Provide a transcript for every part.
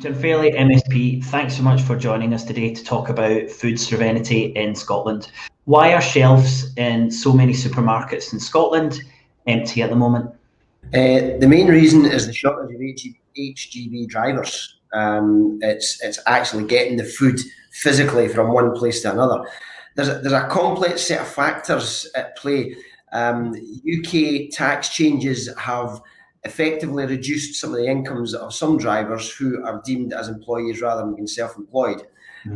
Jim Fairlie, MSP, thanks so much for joining us today to talk about food sovereignty in Scotland. Why are shelves in so many supermarkets in Scotland empty at the moment? The main reason is the shortage of HGV drivers. It's actually getting the food physically from one place to another. There's a complex set of factors at play. UK tax changes have effectively reduced some of the incomes of some drivers who are deemed as employees rather than being self-employed.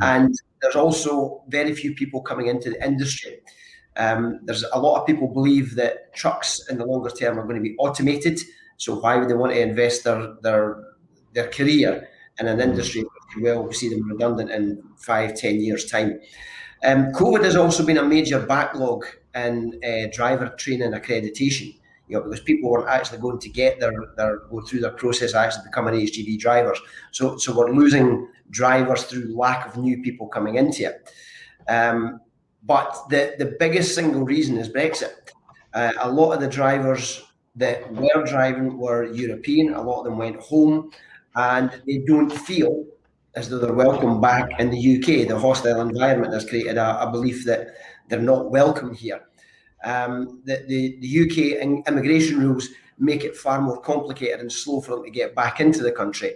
And there's also very few people coming into the industry. There's a lot of people believe that trucks in the longer term are going to be automated. So why would they want to invest their career in an industry which will see them redundant in 5-10 years' time? COVID has also been a major backlog in driver training accreditation. Because people weren't actually going to get go through their process actually becoming HGV drivers. So we're losing drivers through lack of new people coming into it. But the biggest single reason is Brexit. A lot of the drivers that were driving were European. A lot of them went home, and they don't feel as though they're welcome back in the UK. The hostile environment has created a belief that they're not welcome here. The UK immigration rules make it far more complicated and slow for them to get back into the country.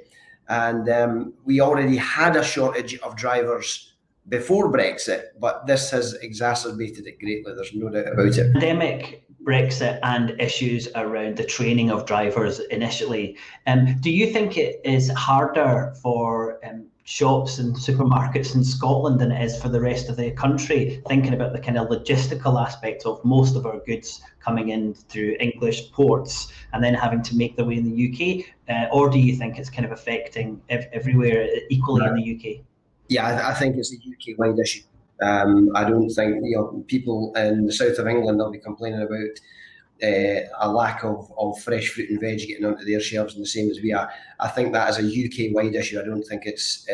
And we already had a shortage of drivers before Brexit, but this has exacerbated it greatly. There's no doubt about it. Pandemic, Brexit, and issues around the training of drivers initially. Do you think it is harder for shops and supermarkets in Scotland than it is for the rest of the country, thinking about the kind of logistical aspect of most of our goods coming in through English ports and then having to make their way in the UK? Or do you think it's kind of affecting everywhere equally in the UK? Yeah, I think it's a UK-wide issue. I don't think people in the south of England will be complaining about a lack of fresh fruit and veg getting onto their shelves, and the same as we are. I think that is a UK-wide issue. I don't think it's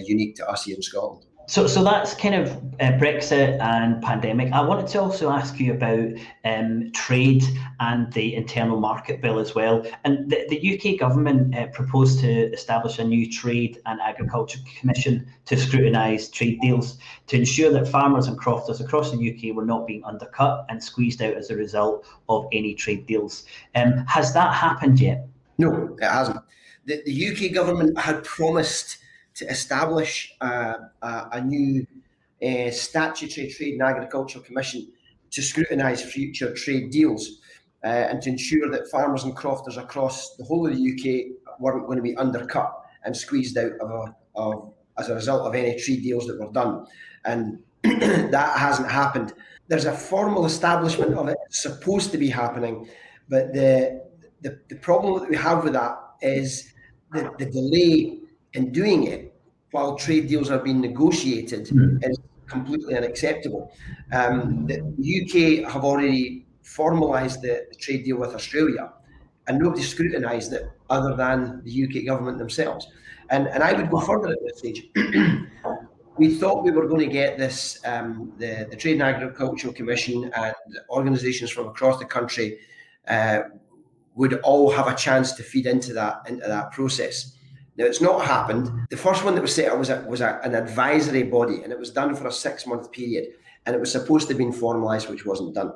unique to us here in Scotland. So that's kind of Brexit and pandemic. I wanted to also ask you about trade and the internal market bill as well. And the UK government proposed to establish a new trade and agriculture commission to scrutinise trade deals to ensure that farmers and crofters across the UK were not being undercut and squeezed out as a result of any trade deals. Has that happened yet? No, it hasn't. The UK government had promised to establish a new statutory trade and agricultural commission to scrutinise future trade deals and to ensure that farmers and crofters across the whole of the UK weren't going to be undercut and squeezed out as a result of any trade deals that were done. And that hasn't happened. There's a formal establishment of it supposed to be happening, but the problem that we have with that is the delay in doing it while trade deals are being negotiated is completely unacceptable. The UK have already formalised the trade deal with Australia, and nobody scrutinised it other than the UK government themselves. And I would go further at this stage. We thought we were going to get this, the Trade and Agricultural Commission and organisations from across the country would all have a chance to feed into that process. Now, it's not happened. The first one that was set up was an advisory body, and it was done for a 6-month period, and it was supposed to have been formalised, which wasn't done.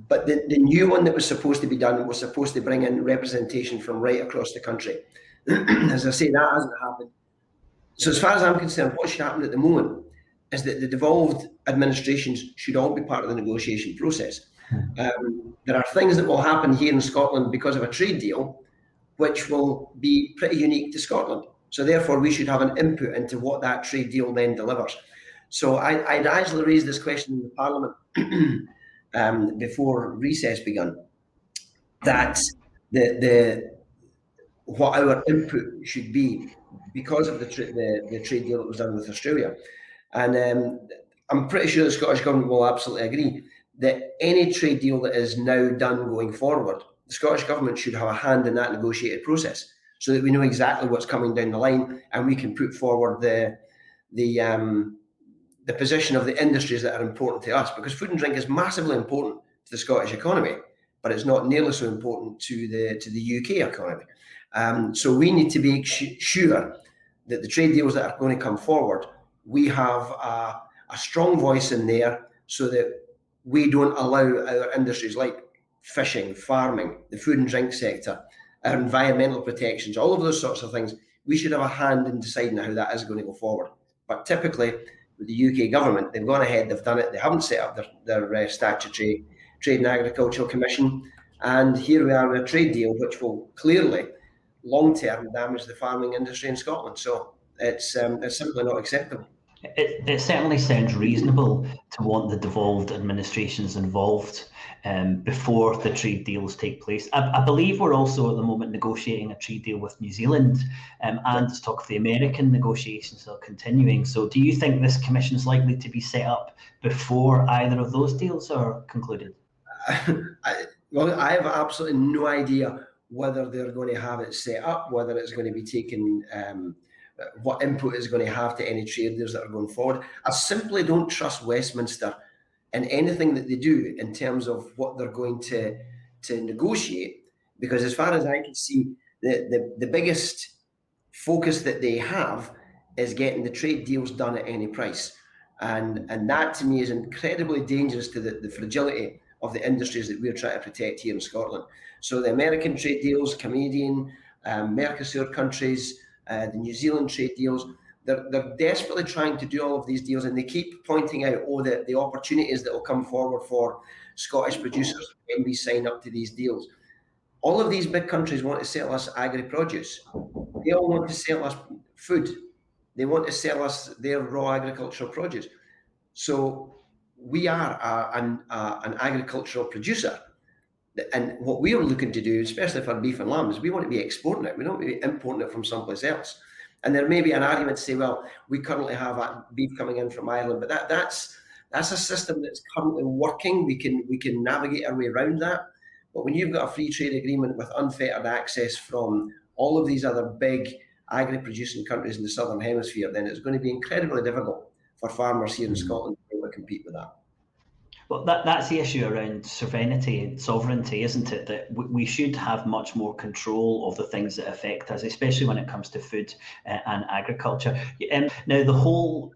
But the new one that was supposed to be done was supposed to bring in representation from right across the country. As I say, that hasn't happened. So as far as I'm concerned, what should happen at the moment is that the devolved administrations should all be part of the negotiation process. There are things that will happen here in Scotland because of a trade deal, which will be pretty unique to Scotland. So therefore, we should have an input into what that trade deal then delivers. So I'd actually raised this question in the Parliament before recess begun, that what our input should be because of the trade deal that was done with Australia. And I'm pretty sure the Scottish Government will absolutely agree that any trade deal that is now done going forward, the Scottish Government should have a hand in that negotiated process so that we know exactly what's coming down the line and we can put forward the position of the industries that are important to us, because food and drink is massively important to the Scottish economy, but it's not nearly so important to the UK economy. So we need to be sure that the trade deals that are going to come forward, we have a strong voice in there, so that we don't allow our industries like fishing, farming, the food and drink sector, our environmental protections, all of those sorts of things. We should have a hand in deciding how that is going to go forward. But typically, with the UK government, they've gone ahead, they've done it, they haven't set up their statutory Trade and Agricultural Commission, and here we are with a trade deal which will clearly, long-term, damage the farming industry in Scotland. So it's simply not acceptable. It certainly sounds reasonable to want the devolved administrations involved before the trade deals take place. I believe we're also at the moment negotiating a trade deal with New Zealand, and there's talk of the American negotiations still continuing. So do you think this commission is likely to be set up before either of those deals are concluded? Well, I have absolutely no idea whether they're going to have it set up, whether it's going to be taken, what input is going to have to any trade deals that are going forward. I simply don't trust Westminster in anything that they do in terms of what they're going to negotiate, because as far as I can see, the biggest focus that they have is getting the trade deals done at any price. And that to me is incredibly dangerous to the fragility of the industries that we're trying to protect here in Scotland. So the American trade deals, Canadian, Mercosur countries, the New Zealand trade deals, they're desperately trying to do all of these deals, and they keep pointing out, the opportunities that will come forward for Scottish producers when we sign up to these deals. All of these big countries want to sell us agri-produce. They all want to sell us food. They want to sell us their raw agricultural produce. So we are an agricultural producer. And what we are looking to do, especially for beef and lamb, is we want to be exporting it. We don't want to be importing it from someplace else. And there may be an argument to say, well, we currently have beef coming in from Ireland, but that's a system that's currently working. We can navigate our way around that. But when you've got a free trade agreement with unfettered access from all of these other big agri-producing countries in the Southern Hemisphere, then it's going to be incredibly difficult for farmers here in Scotland to be able to compete with that. Well, that's the issue around sovereignty and sovereignty, isn't it? That we should have much more control of the things that affect us, especially when it comes to food and agriculture. Now, the whole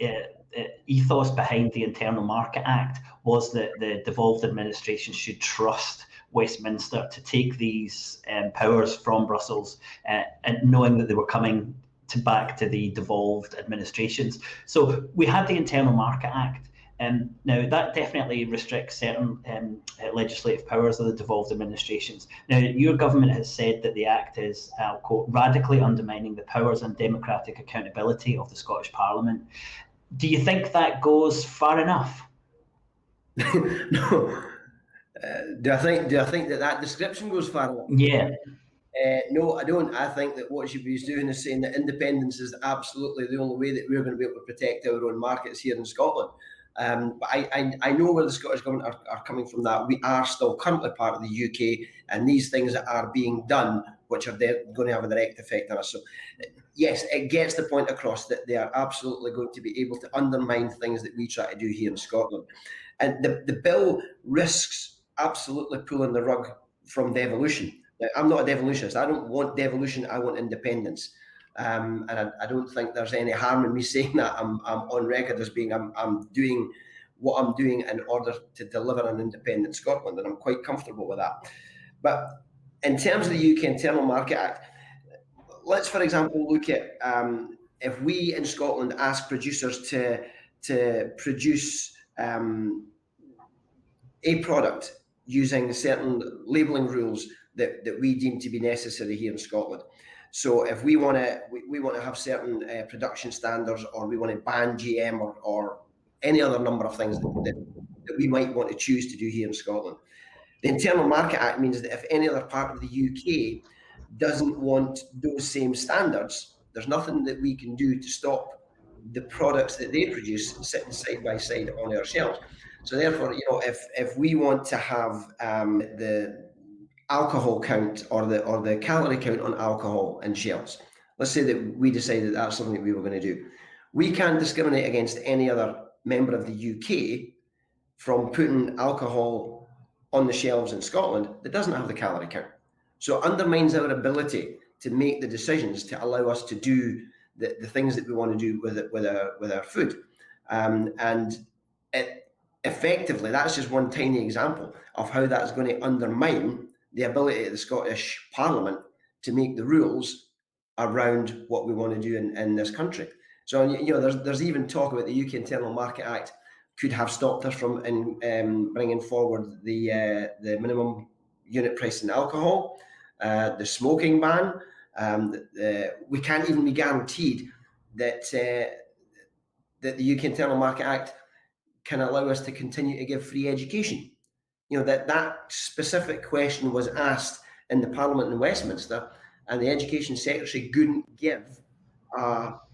ethos behind the Internal Market Act was that the devolved administration should trust Westminster to take these powers from Brussels, and knowing that they were coming back to the devolved administrations. So we had the Internal Market Act. Now, that definitely restricts certain legislative powers of the devolved administrations. Now, your government has said that the Act is, I'll quote, radically undermining the powers and democratic accountability of the Scottish Parliament. Do you think that goes far enough? No. Do I think that description goes far enough? Yeah. No, I don't. I think that what should be doing is saying that independence is absolutely the only way that we're going to be able to protect our own markets here in Scotland. But I know where the Scottish Government are coming from that. We are still currently part of the UK, and these things that are being done, which are going to have a direct effect on us. So yes, it gets the point across that they are absolutely going to be able to undermine things that we try to do here in Scotland. And the bill risks absolutely pulling the rug from devolution. Now, I'm not a devolutionist. I don't want devolution. I want independence. And I don't think there's any harm in me saying that. I'm on record as being I'm doing what I'm doing in order to deliver an independent Scotland, and I'm quite comfortable with that. But in terms of the UK Internal Market Act, let's, for example, look at if we in Scotland ask producers to produce a product using certain labelling rules that we deem to be necessary here in Scotland. So if we want to have certain production standards, or we want to ban GM or any other number of things that we might want to choose to do here in Scotland, the Internal Market Act means that if any other part of the UK doesn't want those same standards, there's nothing that we can do to stop the products that they produce sitting side by side on our shelves. So therefore, if we want to have the alcohol count or the calorie count on alcohol in shelves, let's say that we decided that's something that we were going to do, we can't discriminate against any other member of the UK from putting alcohol on the shelves in Scotland that doesn't have the calorie count. So it undermines our ability to make the decisions to allow us to do the things that we want to do with our food. And effectively, that's just one tiny example of how that's going to undermine the ability of the Scottish Parliament to make the rules around what we want to do in this country. So, there's even talk about the UK Internal Market Act could have stopped us from bringing forward the minimum unit price in alcohol, the smoking ban. We can't even be guaranteed that the UK Internal Market Act can allow us to continue to give free education. That specific question was asked in the Parliament in Westminster, and the Education Secretary couldn't give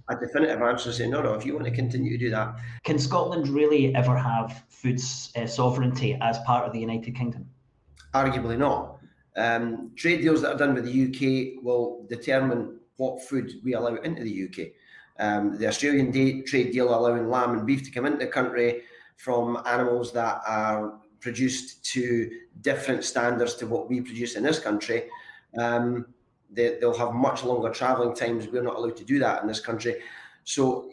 a definitive answer, saying, no, if you want to continue to do that. Can Scotland really ever have food sovereignty as part of the United Kingdom? Arguably not. Trade deals that are done with the UK will determine what food we allow into the UK. The Australian trade deal allowing lamb and beef to come into the country from animals that are produced to different standards to what we produce in this country. They'll have much longer travelling times. We're not allowed to do that in this country. So,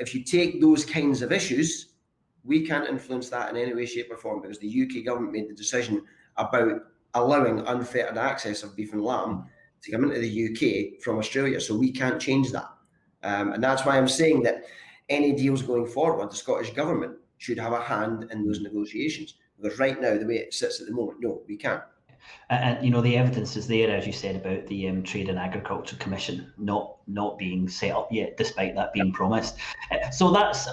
if you take those kinds of issues, we can't influence that in any way, shape or form, because the UK government made the decision about allowing unfettered access of beef and lamb to come into the UK from Australia. So we can't change that. And that's why I'm saying that any deals going forward, the Scottish government should have a hand in those negotiations. Because right now, the way it sits at the moment, no, we can't. And the evidence is there, as you said, about the Trade and Agriculture Commission not being set up yet, despite that being promised. So that's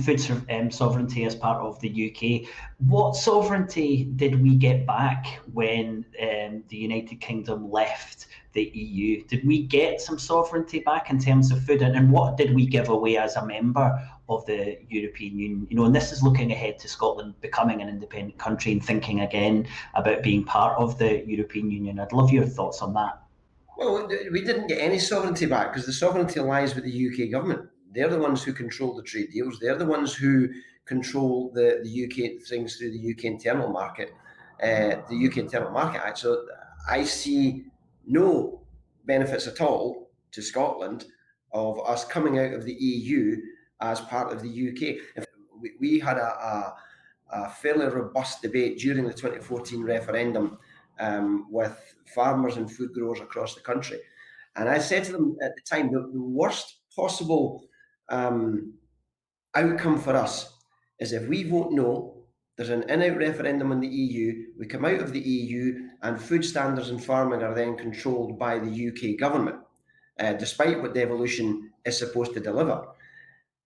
food sovereignty as part of the UK. What sovereignty did we get back when the United Kingdom left the EU? Did we get some sovereignty back in terms of food? And what did we give away as a member of the European Union? And this is looking ahead to Scotland becoming an independent country and thinking again about being part of the European Union. I'd love your thoughts on that. Well, we didn't get any sovereignty back because the sovereignty lies with the UK government. They're the ones who control the trade deals. They're the ones who control the UK things through the UK Internal Market, the UK Internal Market Act. So I see no benefits at all to Scotland of us coming out of the EU as part of the UK. We had a fairly robust debate during the 2014 referendum with farmers and food growers across the country. And I said to them at the time, the worst possible outcome for us is if we vote no, there's an in-out referendum in the EU, we come out of the EU, and food standards and farming are then controlled by the UK government, despite what devolution is supposed to deliver.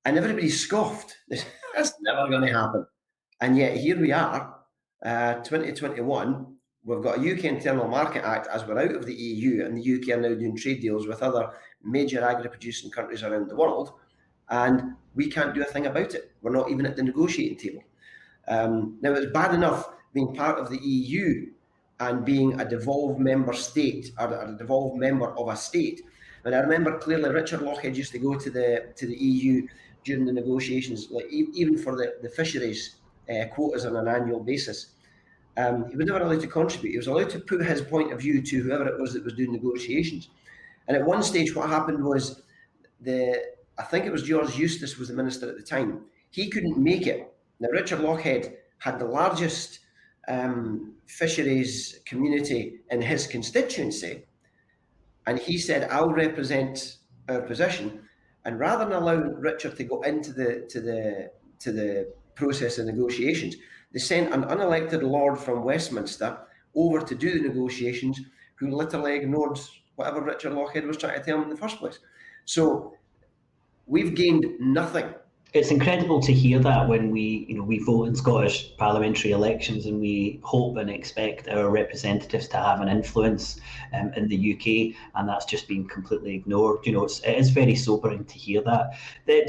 And everybody scoffed. That's never going to happen. And yet here we are, 2021, we've got a UK Internal Market Act as we're out of the EU, and the UK are now doing trade deals with other major agri-producing countries around the world, and we can't do a thing about it. We're not even at the negotiating table. Now, it's bad enough being part of the EU and being a devolved member state, or a devolved member of a state. And I remember clearly Richard Lochhead used to go to the EU during the negotiations, like even for the fisheries quotas on an annual basis. He was never allowed to contribute. He was allowed to put his point of view to whoever it was that was doing negotiations. And at one stage, what happened was I think it was George Eustace was the minister at the time. He couldn't make it. Now, Richard Lochhead had the largest fisheries community in his constituency, and he said, "I'll represent our position." And rather than allow Richard to go into the process of negotiations, they sent an unelected lord from Westminster over to do the negotiations, who literally ignored whatever Richard Lochhead was trying to tell him in the first place. So we've gained nothing. It's incredible to hear that when we vote in Scottish parliamentary elections, and we hope and expect our representatives to have an influence in the UK, and that's just been completely ignored. It is very sobering to hear that.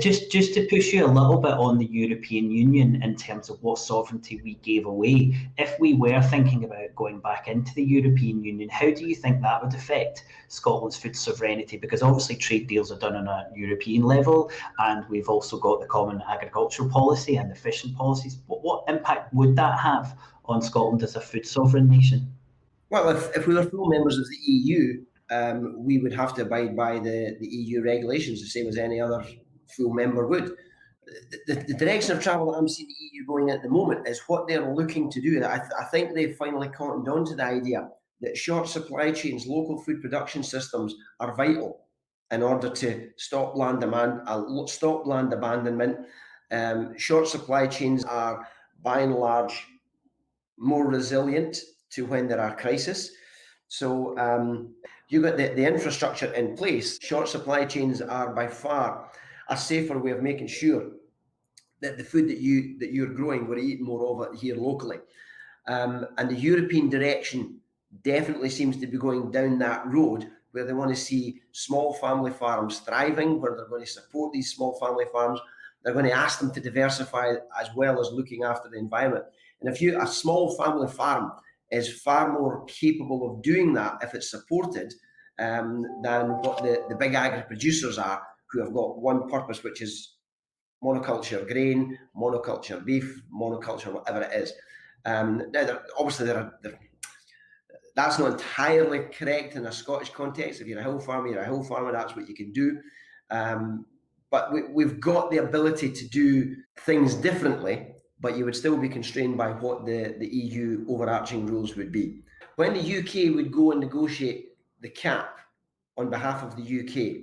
Just to push you a little bit on the European Union in terms of what sovereignty we gave away, if we were thinking about going back into the European Union, how do you think that would affect Scotland's food sovereignty? Because obviously trade deals are done on a European level, and we've also got the common agricultural policy and the fishing policies. What impact would that have on Scotland as a food sovereign nation? Well, if we were full members of the EU, we would have to abide by the EU regulations, the same as any other full member would. The direction of travel that I'm seeing the EU going at the moment is what they're looking to do. I think they've finally cottoned on to the idea that short supply chains, local food production systems are vital in order to stop land abandonment. Short supply chains are, by and large, more resilient to when there are crises. So you've got the infrastructure in place. Short supply chains are by far a safer way of making sure that the food that you're growing, we're eating more of it here locally. And the European direction definitely seems to be going down that road, where they want to see small family farms thriving, where they're going to support these small family farms. They're going to ask them to diversify as well as looking after the environment. And a small family farm is far more capable of doing that if it's supported than what the big agri producers are, who have got one purpose, which is monoculture grain, monoculture beef, monoculture whatever it is. Now, obviously, that's not entirely correct in a Scottish context. If you're a hill farmer, that's what you can do. But we've got the ability to do things differently, but you would still be constrained by what the EU overarching rules would be. When the UK would go and negotiate the cap on behalf of the UK,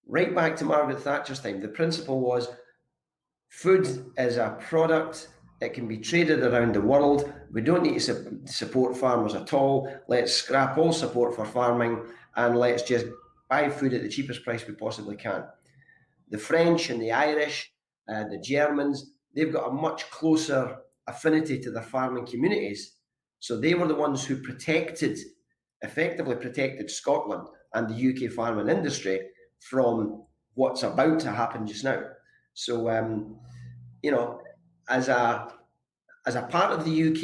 right back to Margaret Thatcher's time, the principle was food is a product that can be traded around the world. We don't need to support farmers at all. Let's scrap all support for farming and let's just buy food at the cheapest price we possibly can. The French and the Irish, the Germans, they've got a much closer affinity to their farming communities. So they were the ones who effectively protected Scotland and the UK farming industry from what's about to happen just now. So, as a part of the UK,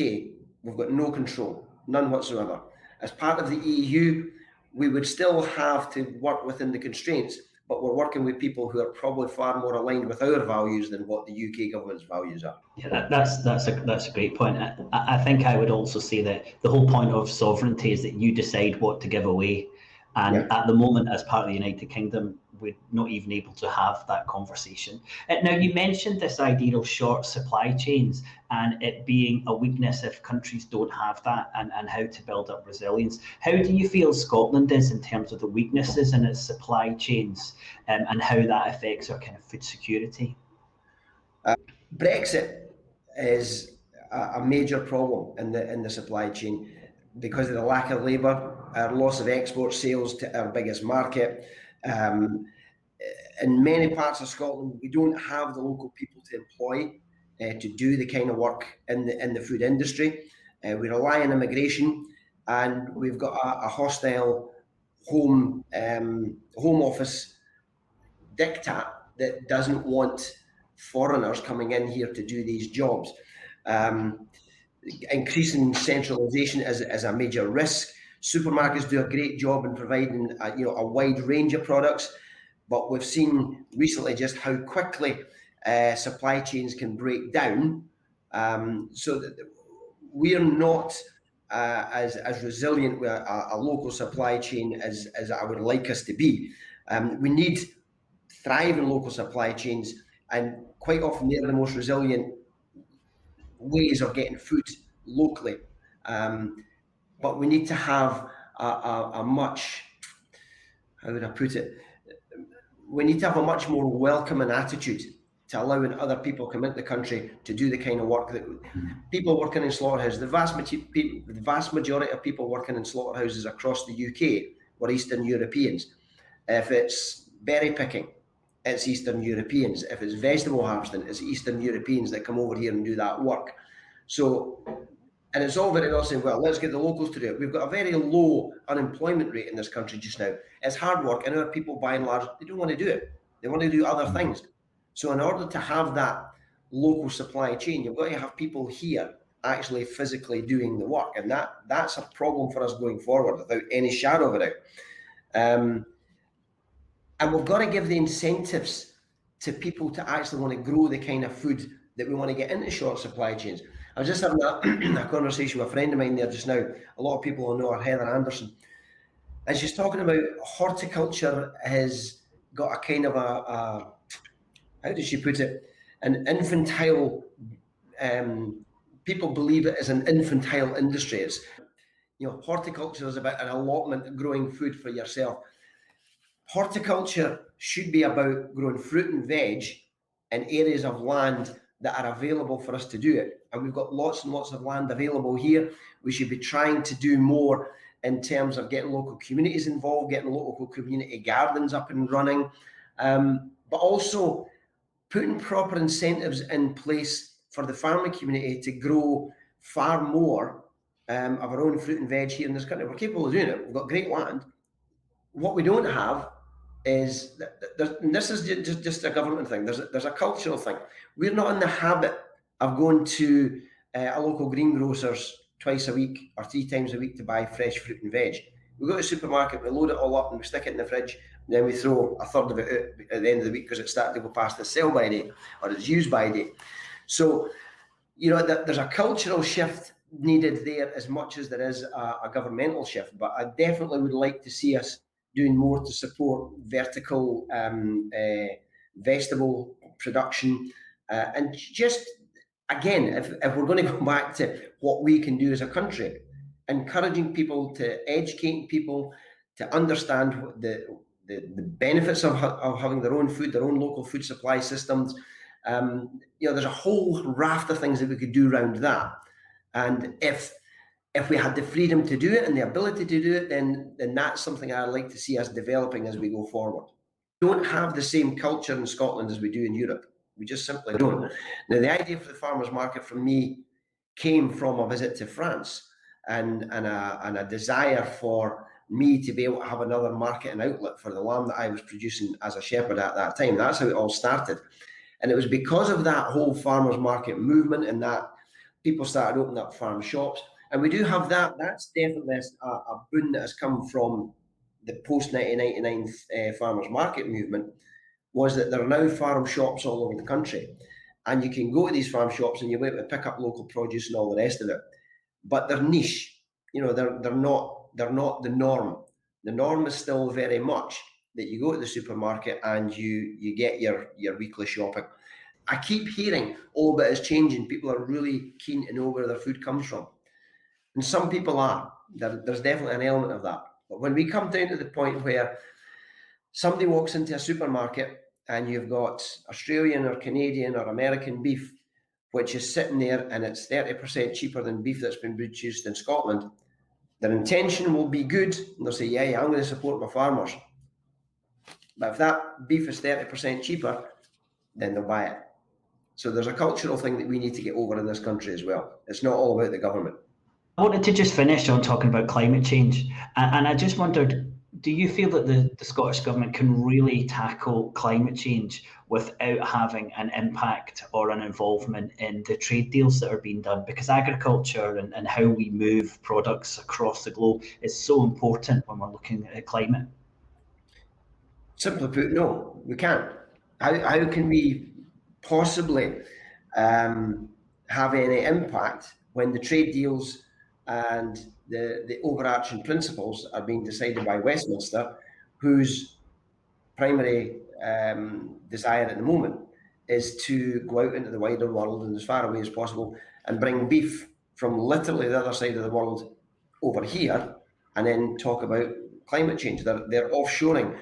we've got no control, none whatsoever. As part of the EU, we would still have to work within the constraints, but we're working with people who are probably far more aligned with our values than what the UK government's values are. Yeah, that's a great point. I think I would also say that the whole point of sovereignty is that you decide what to give away. And at the moment, as part of the United Kingdom, we're not even able to have that conversation. Now, you mentioned this idea of short supply chains and it being a weakness if countries don't have that, and how to build up resilience. How do you feel Scotland is in terms of the weaknesses in its supply chains, and how that affects our kind of food security? Brexit is a major problem in the supply chain because of the lack of labour, our loss of export sales to our biggest market. In many parts of Scotland, we don't have the local people to employ to do the kind of work in the food industry. We rely on immigration, and we've got a hostile home office diktat that doesn't want foreigners coming in here to do these jobs. Increasing centralisation is a major risk. Supermarkets do a great job in providing a wide range of products, but we've seen recently just how quickly supply chains can break down. So that we're not as resilient with a local supply chain as I would like us to be. We need thriving local supply chains, and quite often they're the most resilient ways of getting food locally. But we need to have a much, how would I put it? We need to have a much more welcoming attitude to allowing other people come into the country to do the kind of work that people working in slaughterhouses. The vast majority of people working in slaughterhouses across the UK were Eastern Europeans. If it's berry picking, it's Eastern Europeans. If it's vegetable harvesting, it's Eastern Europeans that come over here and do that work. So, and it's all very well saying, well, let's get the locals to do it. We've got a very low unemployment rate in this country just now. It's hard work, and our people, by and large, they don't want to do it. They want to do other things. So in order to have that local supply chain, you've got to have people here actually physically doing the work. And that's a problem for us going forward, without any shadow of a doubt. And we've got to give the incentives to people to actually want to grow the kind of food that we want to get into short supply chains. I was just having a conversation with a friend of mine there just now. A lot of people will know her, Heather Anderson. And she's talking about horticulture has got a kind of a how does she put it? An infantile, people believe it is an infantile industry. It's, horticulture is about an allotment, growing food for yourself. Horticulture should be about growing fruit and veg in areas of land that are available for us to do it. And we've got lots and lots of land available here. We should be trying to do more in terms of getting local communities involved, getting local community gardens up and running, but also putting proper incentives in place for the farming community to grow far more of our own fruit and veg here in this country. We're capable of doing it. We've got great land. What we don't have is, and this is just a government thing, there's a cultural thing. We're not in the habit of going to a local greengrocer's twice a week or 3 times a week to buy fresh fruit and veg. We go to the supermarket, we load it all up and we stick it in the fridge, and then we throw a third of it out at the end of the week because it's starting to go past the sell by date or its use by date. So, there's a cultural shift needed there as much as there is a governmental shift. But I definitely would like to see us doing more to support vertical vegetable production. And just, again, if we're going to go back to what we can do as a country, encouraging people to educate people to understand the benefits of having their own food, their own local food supply systems. There's a whole raft of things that we could do around that. And if we had the freedom to do it and the ability to do it, then that's something I'd like to see us developing as we go forward. We don't have the same culture in Scotland as we do in Europe. We just simply don't. Now, the idea for the farmers market for me came from a visit to France and a desire for me to be able to have another market and outlet for the lamb that I was producing as a shepherd at that time. That's how it all started. And it was because of that whole farmers market movement and that people started opening up farm shops. And we do have that. That's definitely a boon that has come from the post-1999 farmers market movement, was that there are now farm shops all over the country. And you can go to these farm shops and you'll be able to pick up local produce and all the rest of it. But they're niche. They're not the norm. The norm is still very much that you go to the supermarket and you get your weekly shopping. I keep hearing, but it's changing. People are really keen to know where their food comes from. And some people are. There's definitely an element of that. But when we come down to the point where somebody walks into a supermarket and you've got Australian or Canadian or American beef, which is sitting there and it's 30% cheaper than beef that's been produced in Scotland, their intention will be good. And they'll say, yeah, I'm going to support my farmers. But if that beef is 30% cheaper, then they'll buy it. So there's a cultural thing that we need to get over in this country as well. It's not all about the government. I wanted to just finish on talking about climate change. And I just wondered, do you feel that the Scottish Government can really tackle climate change without having an impact or an involvement in the trade deals that are being done? Because agriculture and how we move products across the globe is so important when we're looking at climate. Simply put, no, we can't. How can we possibly have any impact when the trade deals and the overarching principles are being decided by Westminster, whose primary desire at the moment is to go out into the wider world and as far away as possible and bring beef from literally the other side of the world over here and then talk about climate change. They're offshoring.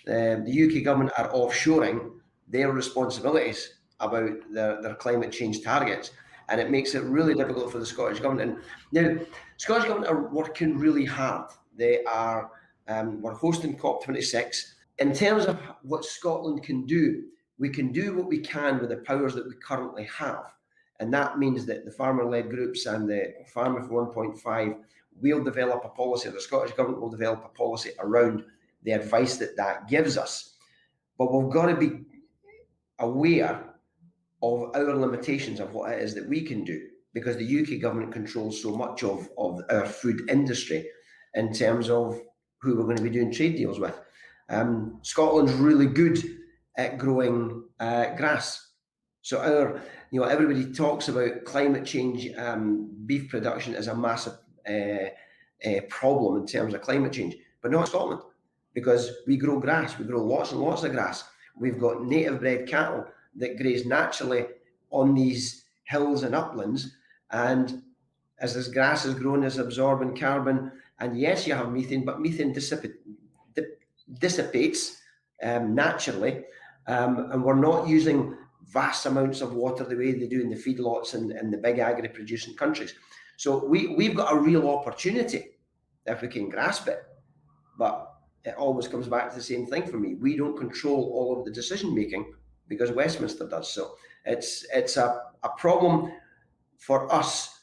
The UK government are offshoring their responsibilities about their climate change targets. And it makes it really difficult for the Scottish Government. And now, Scottish Government are working really hard. They are, we're hosting COP26. In terms of what Scotland can do, we can do what we can with the powers that we currently have. And that means that the farmer-led groups and the Farmer for 1.5 will develop a policy, the Scottish Government will develop a policy around the advice that gives us. But we've got to be aware of our limitations of what it is that we can do, because the UK government controls so much of our food industry in terms of who we're going to be doing trade deals with. Scotland's really good at growing grass. So everybody talks about climate change, beef production as a massive problem in terms of climate change, but not Scotland, because we grow grass, we grow lots and lots of grass. We've got native bred cattle that graze naturally on these hills and uplands, and as this grass is grown, is absorbing carbon, and yes, you have methane, but methane dissipates naturally, and we're not using vast amounts of water the way they do in the feedlots and the big agri-producing countries. So we've got a real opportunity if we can grasp it, but it always comes back to the same thing for me. We don't control all of the decision making because Westminster does. So it's a problem for us.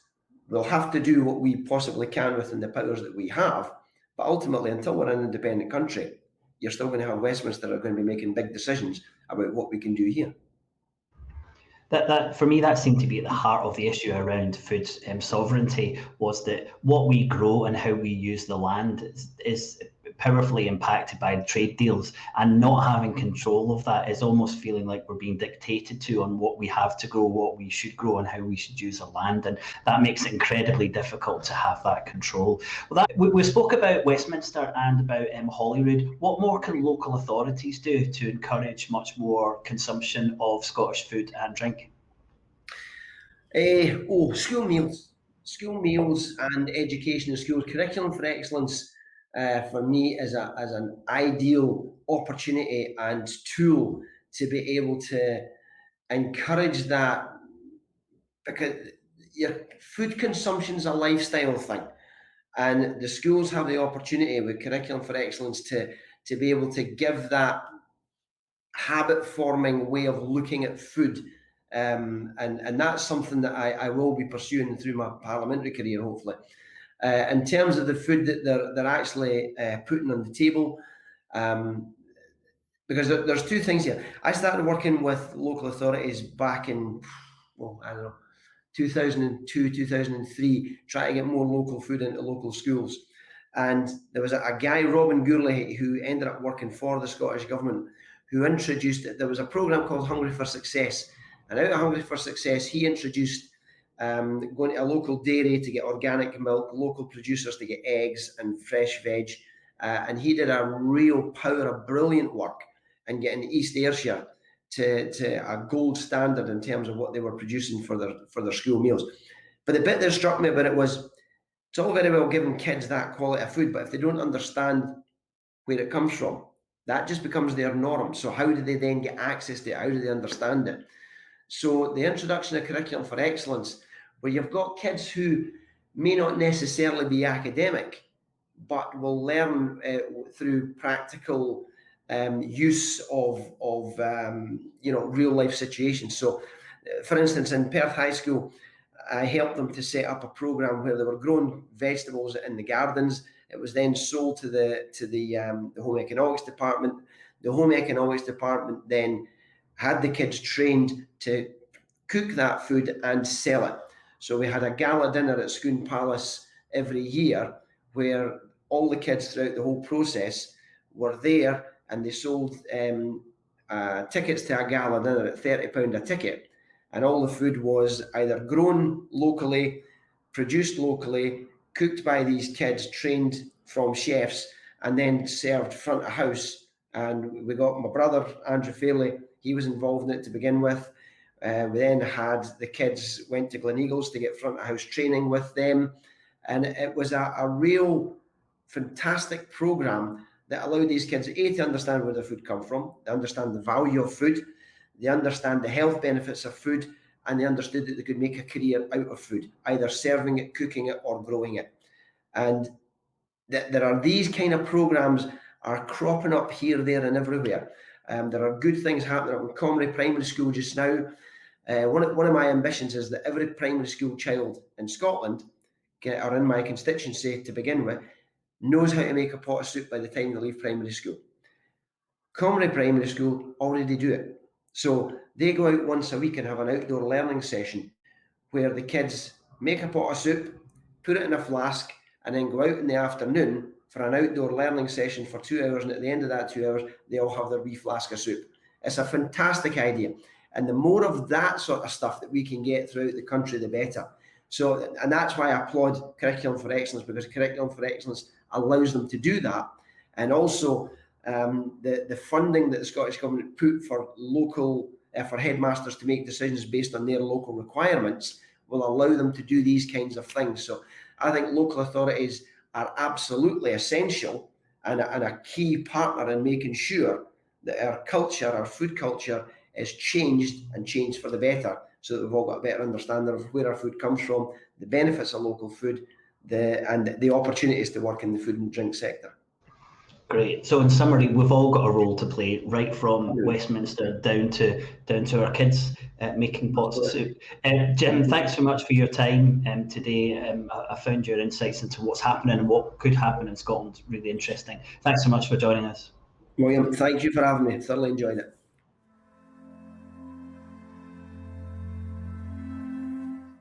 We'll have to do what we possibly can within the powers that we have, but ultimately, until we're an independent country, you're still going to have Westminster that are going to be making big decisions about what we can do here. That for me, that seemed to be at the heart of the issue around food sovereignty, was that what we grow and how we use the land is powerfully impacted by the trade deals, and not having control of that is almost feeling like we're being dictated to on what we have to grow, what we should grow, and how we should use the land, and that makes it incredibly difficult to have that control. Well, we spoke about Westminster and about Holyrood. What more can local authorities do to encourage much more consumption of Scottish food and drink? School meals and education in schools. Curriculum for excellence for me is an ideal opportunity and tool to be able to encourage that, because your food consumption is a lifestyle thing, and the schools have the opportunity with curriculum for excellence to be able to give that habit forming way of looking at food. And that's something that I will be pursuing through my parliamentary career, hopefully. In terms of the food that they're actually putting on the table, because there's two things here. I started working with local authorities back in, 2002, 2003, trying to get more local food into local schools. And there was a guy, Robin Gourley, who ended up working for the Scottish Government, who introduced it. There was a programme called Hungry for Success. And out of Hungry for Success, he introduced going to a local dairy to get organic milk, local producers to get eggs and fresh veg. And he did a real power of brilliant work in getting East Ayrshire to a gold standard in terms of what they were producing for their school meals. But the bit that struck me about it was, it's all very well giving kids that quality of food, but if they don't understand where it comes from, that just becomes their norm. So how do they then get access to it? How do they understand it? So the introduction of curriculum for excellence, where you've got kids who may not necessarily be academic, but will learn through practical use of real life situations. So, for instance, in Perth High School, I helped them to set up a program where they were growing vegetables in the gardens. It was then sold to the Home Economics Department. The Home Economics Department then had the kids trained to cook that food and sell it. So we had a gala dinner at Scone Palace every year where all the kids throughout the whole process were there, and they sold tickets to a gala dinner at £30 a ticket. And all the food was either grown locally, produced locally, cooked by these kids, trained from chefs, and then served front of house. And we got my brother, Andrew Fairlie, he was involved in it to begin with. We then had the kids went to Gleneagles to get front of house training with them. And it was a real fantastic program that allowed these kids, A, to understand where their food come from, they understand the value of food, they understand the health benefits of food, and they understood that they could make a career out of food, either serving it, cooking it, or growing it. And there are these kind of programs are cropping up here, there, and everywhere. There are good things happening up in Comrie Primary School just now. One of my ambitions is that every primary school child in Scotland, or in my constituency to begin with, knows how to make a pot of soup by the time they leave primary school. Comrie Primary School already do it. So they go out once a week and have an outdoor learning session where the kids make a pot of soup, put it in a flask, and then go out in the afternoon for an outdoor learning session for 2 hours. And at the end of that 2 hours, they all have their wee flask of soup. It's a fantastic idea. And the more of that sort of stuff that we can get throughout the country, the better. So, and that's why I applaud Curriculum for Excellence, because Curriculum for Excellence allows them to do that. And also the funding that the Scottish Government put for local, for headmasters to make decisions based on their local requirements will allow them to do these kinds of things. So I think local authorities are absolutely essential and a key partner in making sure that our culture, our food culture, is changed and changed for the better, so that we've all got a better understanding of where our food comes from, the benefits of local food, and the opportunities to work in the food and drink sector. Great. So in summary, we've all got a role to play, right from Westminster down to our kids making pots of soup. Jim, thanks so much for your time today. I found your insights into what's happening and what could happen in Scotland really interesting. Thanks so much for joining us. William, thank you for having me. Thoroughly enjoyed it.